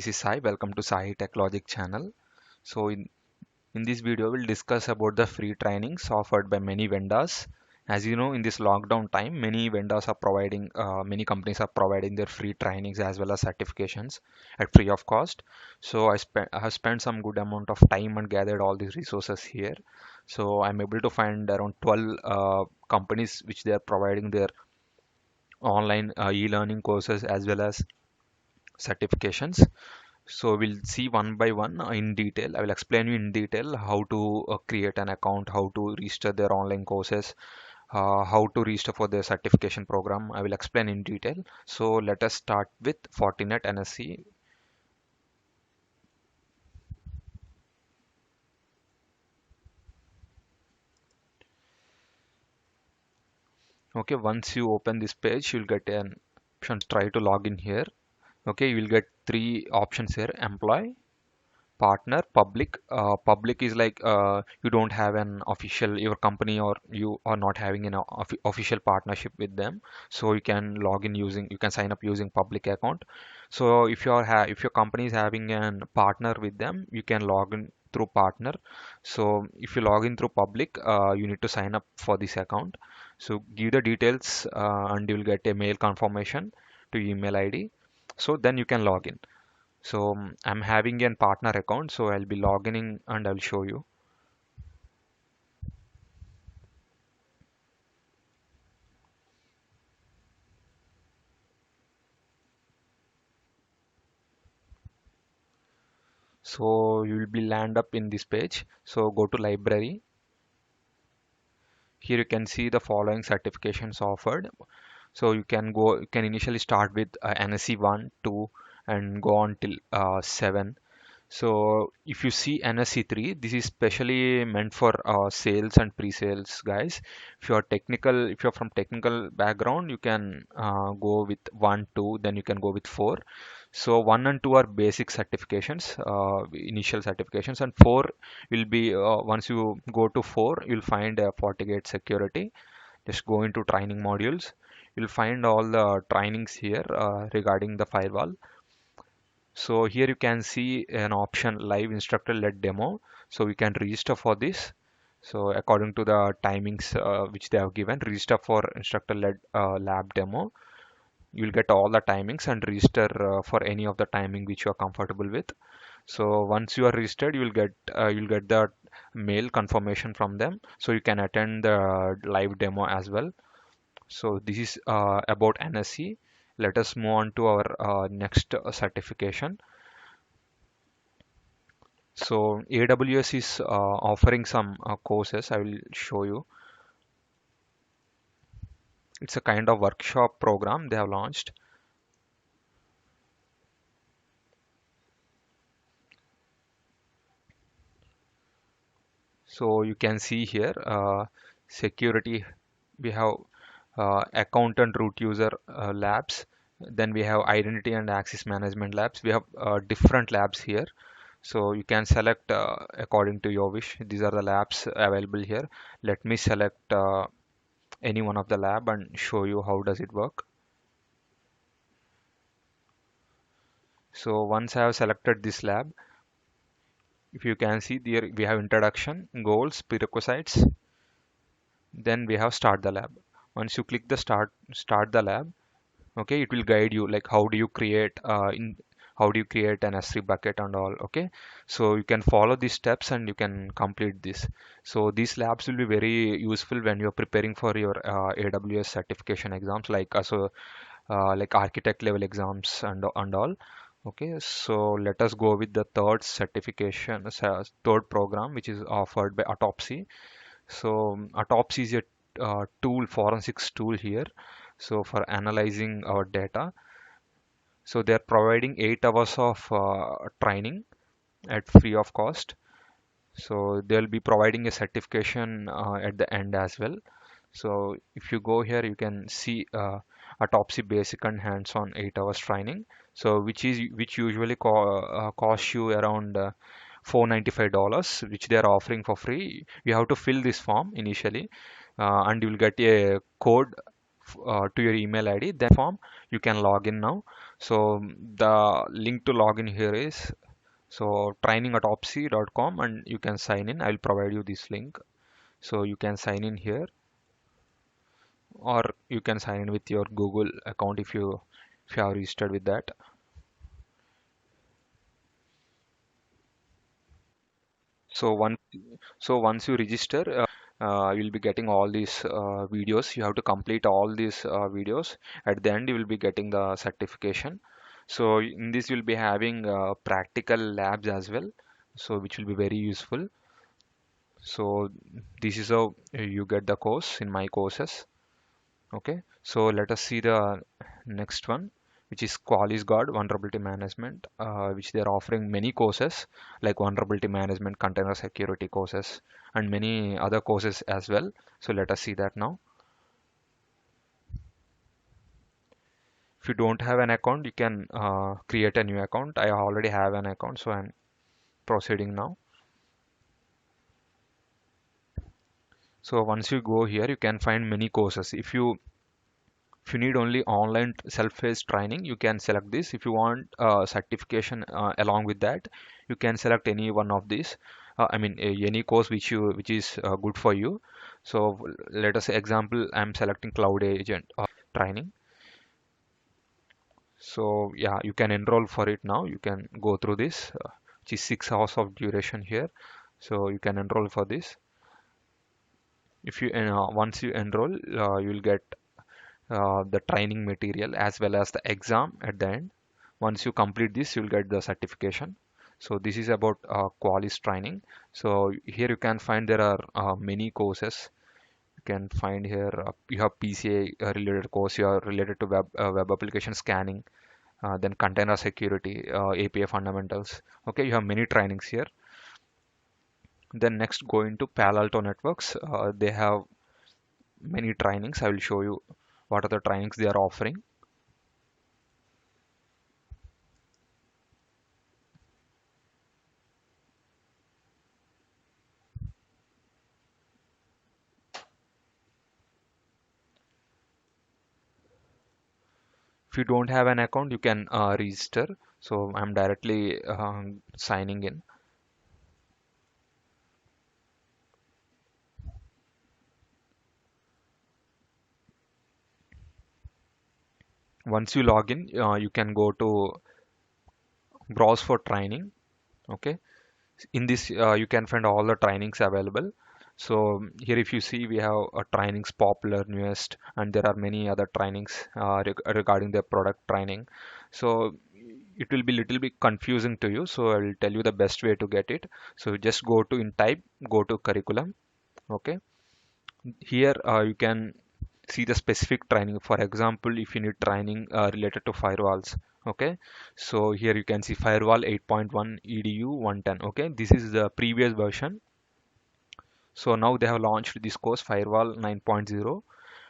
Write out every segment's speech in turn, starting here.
this is Sai. Welcome to Sai Tech Logic channel. So in this video, we'll discuss about the free trainings offered by many vendors. As you know, in this lockdown time, many vendors are providing, many companies are providing their free trainings as well as certifications at free of cost. So I have spent some good amount of time and gathered all these resources here. So I'm able to find around 12 companies which they are providing their online e-learning courses as well as certifications. So we'll see one by one in detail. I will explain you in detail how to create an account, how to register their online courses, how to register for their certification program. I will explain in detail. So let us start with Fortinet NSC. Okay, once you open this page, you'll get an option. Try to log in here. Okay, you will get three options here: employee, partner, public. Public is like you don't have an official, your company or you are not having an official partnership with them, so you can log in using, you can sign up using public account. So if your company is having an partner with them, you can log in through partner. So if you log in through public, you need to sign up for this account. So give the details and you will get a mail confirmation to email ID. So then you can log in. So I'm having a partner account, so I'll be logging in and I'll show you. So you will be land up in this page. So go to library. Here you can see the following certifications offered. So you can initially start with NSE 1, 2 and go on till 7. So if you see NSE 3, this is specially meant for sales and pre-sales guys. If you're from technical background, you can go with 1, 2, then you can go with 4. So 1 and 2 are basic certifications, initial certifications, and 4 will be once you go to 4, you'll find FortiGate security. Just go into training modules. You'll find all the trainings here regarding the firewall. So here you can see an option live instructor led demo. So we can register for this. So according to the timings which they have given, register for instructor led lab demo. You'll get all the timings and register for any of the timing which you are comfortable with. So once you are registered, you'll get the mail confirmation from them. So you can attend the live demo as well. So this is about NSC. Let us move on to our next certification. So AWS is offering some courses. I will show you. It's a kind of workshop program they have launched. So you can see here security. We have account and root user labs. Then we have identity and access management labs. We have different labs here. So you can select according to your wish. These are the labs available here. Let me select any one of the lab and show you how does it work. So once I have selected this lab, if you can see there, we have introduction, goals, prerequisites, then we have start the lab. Once you click the start the lab, okay, it will guide you like how do you create an S3 bucket and all. Okay, so you can follow these steps and you can complete this. So these labs will be very useful when you're preparing for your AWS certification exams, like architect level exams and all. Okay, so let us go with the third certification, third program, which is offered by Autopsy. So Autopsy is a tool, forensics tool here. So for analyzing our data, so they're providing 8 hours of training at free of cost. So they'll be providing a certification at the end as well. So if you go here, you can see Autopsy basic and hands-on 8 hours training. So which usually costs you around $495, which they are offering for free. You have to fill this form initially, and you will get a code to your email ID. Then form you can log in now. So the link to log in here is so training@opsi.com, and you can sign in. I'll provide you this link. So you can sign in here, or you can sign in with your Google account if you are registered with that. So once you register, you'll be getting all these videos. You have to complete all these videos. At the end, you will be getting the certification. So in this, you'll be having practical labs as well. So which will be very useful. So this is how you get the course in my courses. Okay, so let us see the next one, which is Qualys Guard Vulnerability Management, which they are offering many courses like vulnerability management, container security courses, and many other courses as well. So let us see that now. If you don't have an account, you can create a new account. I already have an account, so I'm proceeding now. So once you go here, you can find many courses. If you need only online self-paced training, you can select this. If you want certification along with that, you can select any one of these. Any course which is good for you. So let us say example, I'm selecting Cloud Agent training. So yeah, you can enroll for it now. You can go through this, which is 6 hours of duration here. So you can enroll for this. If you once you enroll, you'll get the training material as well as the exam at the end. Once you complete this, you'll get the certification. So this is about Qualys training. So here you can find there are many courses. You can find here you have PCI related course, you are related to web application scanning, then container security, API fundamentals. Okay, you have many trainings here. Then next go into Palo Alto Networks. They have many trainings. I will show you what are the trainings they are offering. If you don't have an account, you can register. So I'm directly signing in. Once you log in, you can go to browse for training. Okay, in this you can find all the trainings available. So here if you see, we have trainings popular, newest, and there are many other trainings regarding the product training. So it will be little bit confusing to you, so I will tell you the best way to get it. So just go to in type, go to curriculum. Okay, here you can see the specific training. For example, if you need training related to firewalls, okay, so here you can see firewall 8.1 edu 110. Okay, this is the previous version. So now they have launched this course firewall 9.0,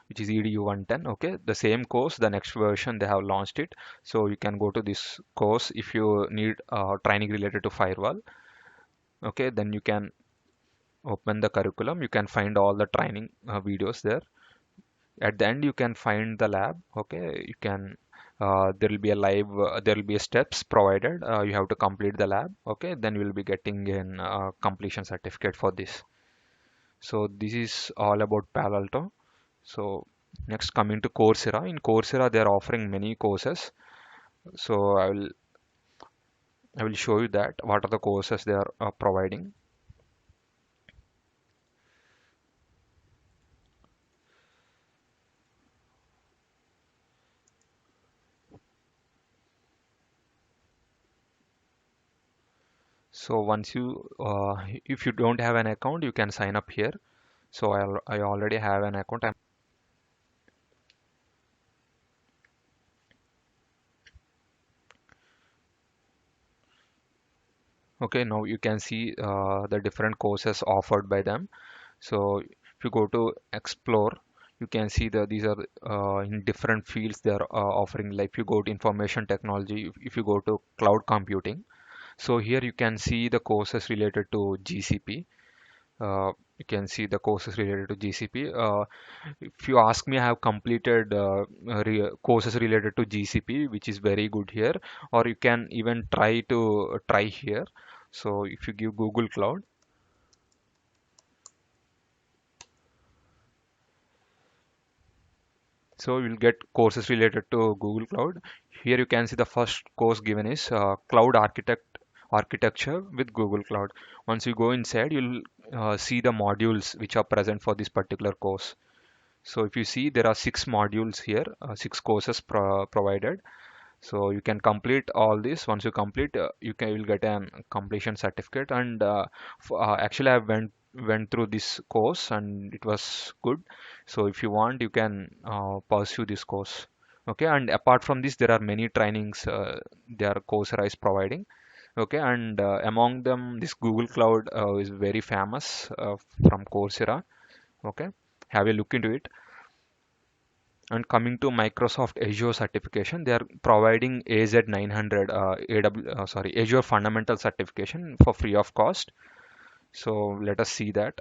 which is edu 110. Okay, the same course, the next version they have launched it. So you can go to this course if you need training related to firewall. Okay, then you can open the curriculum. You can find all the training videos there. At the end you can find the lab. Okay, you can there will be a live there will be a steps provided. You have to complete the lab. Okay, then you will be getting an completion certificate for this. So this is all about Palo Alto. So next, coming to Coursera. In Coursera they are offering many courses. So I will show you that what are the courses they are providing. So once you if you don't have an account, you can sign up here. So I already have an account. Okay, now you can see the different courses offered by them. So if you go to explore, you can see that these are in different fields they are offering. Like if you go to information technology, if you go to cloud computing, so here you can see the courses related to GCP. You can see the courses related to GCP. If you ask me, I have completed courses related to GCP, which is very good here. Or you can even try here. So if you give Google Cloud, so you'll get courses related to Google Cloud. Here you can see the first course given is Cloud Architecture with Google Cloud. Once you go inside, you'll see the modules which are present for this particular course. So if you see, there are 6 modules here, 6 courses provided. So you can complete all this. Once you complete, you will get an completion certificate. And actually, I went through this course and it was good. So if you want, you can pursue this course. Okay, and apart from this, there are many trainings their Coursera is providing. Okay, and among them, this Google Cloud is very famous from Coursera. Okay, have a look into it. And coming to Microsoft Azure certification, they are providing AZ900 Azure Fundamental Certification for free of cost. So let us see that.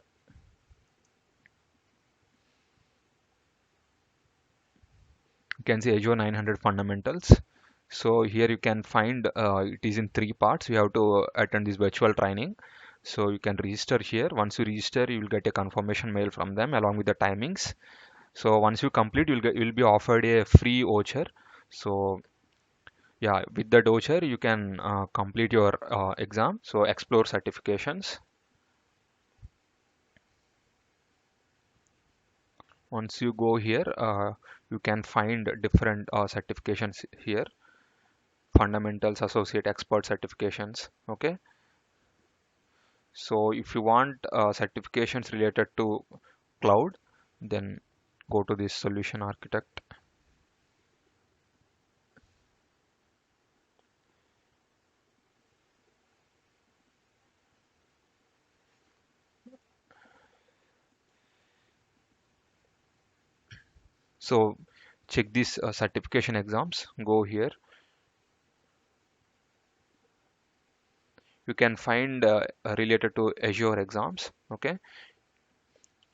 You can see Azure 900 Fundamentals. So here you can find it is in 3 parts. You have to attend this virtual training. So you can register here. Once you register, you will get a confirmation mail from them along with the timings. So once you complete, you'll be offered a free voucher. So yeah, with the voucher, you can complete your exam. So explore certifications. Once you go here, you can find different certifications here. Fundamentals, associate, expert certifications. Okay. So if you want certifications related to cloud, then go to this solution architect. So check these certification exams. Go here. You can find related to Azure exams. Okay,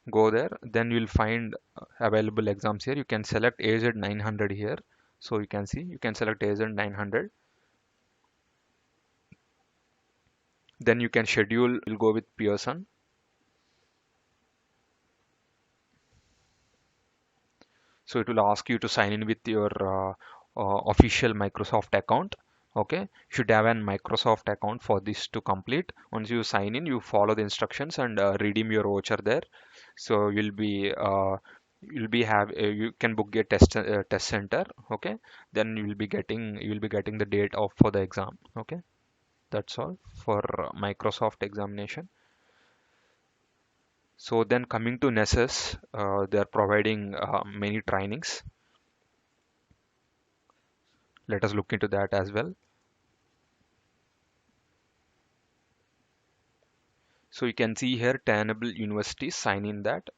go there, then you'll find available exams here. You can select AZ900 here. So you can see, you can select AZ900. Then you can schedule, you'll go with Pearson. So it will ask you to sign in with your official Microsoft account. Okay, you should have an Microsoft account for this to complete. Once you sign in, you follow the instructions and redeem your voucher there. So you'll be have you can book a test center. Okay, then you will be getting the date of for the exam. Okay, that's all for Microsoft examination. So then coming to Nessus, they are providing many trainings. Let us look into that as well. So you can see here Tenable University, sign in that.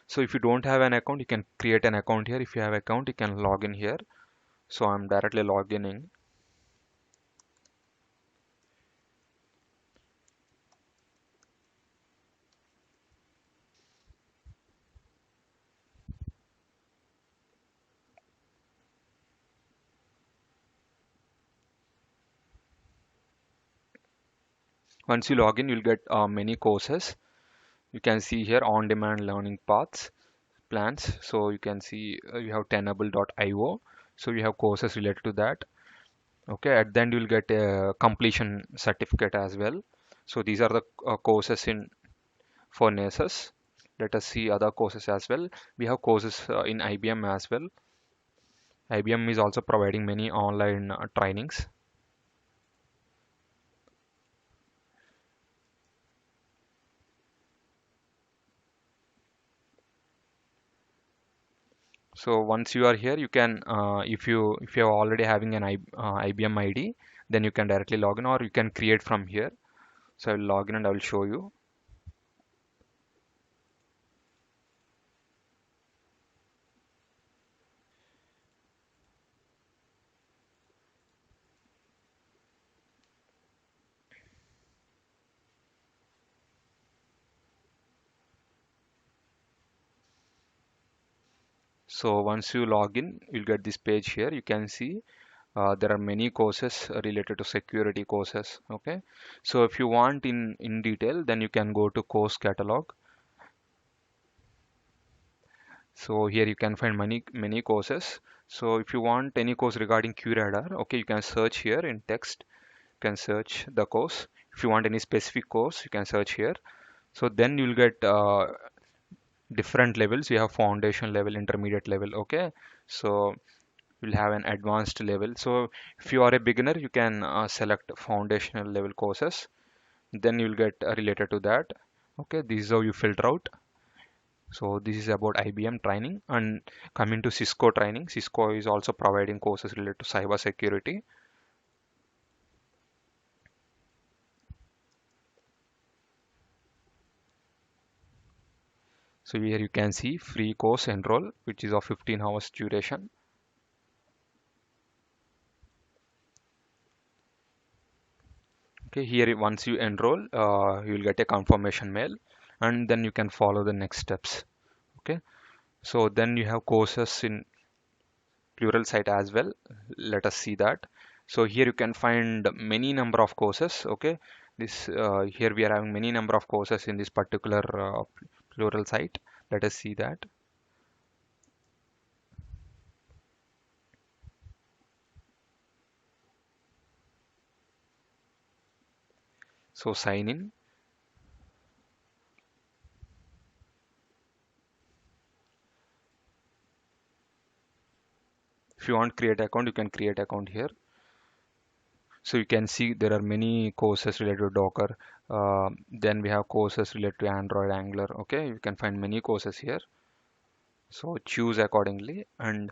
So if you don't have an account, you can create an account here. If you have account, you can log in here. So I'm directly logging in. Once you log in, you'll get many courses. You can see here on-demand learning paths, plans. So you can see you have tenable.io. So you have courses related to that. Okay, at the end you'll get a completion certificate as well. So these are the courses in for Nessus. Let us see other courses as well. We have courses in IBM as well. IBM is also providing many online trainings. So once you are here, you can if you are already having an IBM ID, then you can directly log in or you can create from here. So I will log in and I will show you. So once you log in, you'll get this page here. You can see there are many courses related to security courses. Okay, so if you want in detail, then you can go to course catalog. So here you can find many courses. So if you want any course regarding QRadar, okay, you can search here in text. You can search the course. If you want any specific course, you can search here. So then you'll get different levels. You have foundation level, intermediate level. Okay, so you'll have an advanced level. So if you are a beginner, you can select foundational level courses. Then you'll get related to that. Okay, this is how you filter out. So this is about IBM training. And coming to Cisco training, Cisco is also providing courses related to cyber security. So here you can see free course enroll, which is of 15 hours duration. Okay, here once you enroll, you will get a confirmation mail, and then you can follow the next steps. Okay, so then you have courses in Pluralsight as well. Let us see that. So here you can find many number of courses. Okay, this here we are having many number of courses in this particular Pluralsight. Let us see that. So sign in. If you want create account, you can create account here. So you can see there are many courses related to Docker. Then we have courses related to Android, Angular. Okay, you can find many courses here. So choose accordingly. And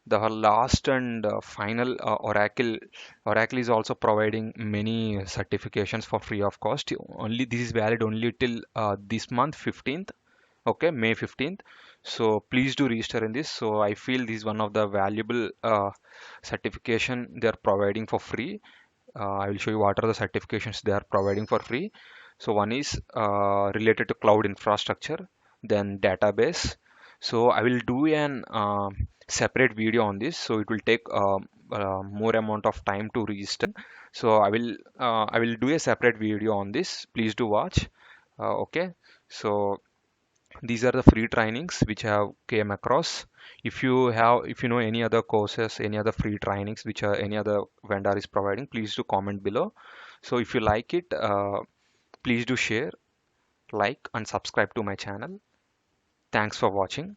the last and final Oracle is also providing many certifications for free of cost. Only this is valid only till this month 15th. Okay, May 15th. So please do register in this. So I feel this is one of the valuable certification they are providing for free. I will show you what are the certifications they are providing for free. So one is related to cloud infrastructure, then database. So I will do an separate video on this. So it will take more amount of time to register. So I will do a separate video on this. Please do watch. Okay. So these are the free trainings which I have came across. If you know any other courses, any other free trainings which are any other vendor is providing, please do comment below. So if you like it, please do share, like and subscribe to my channel. Thanks for watching.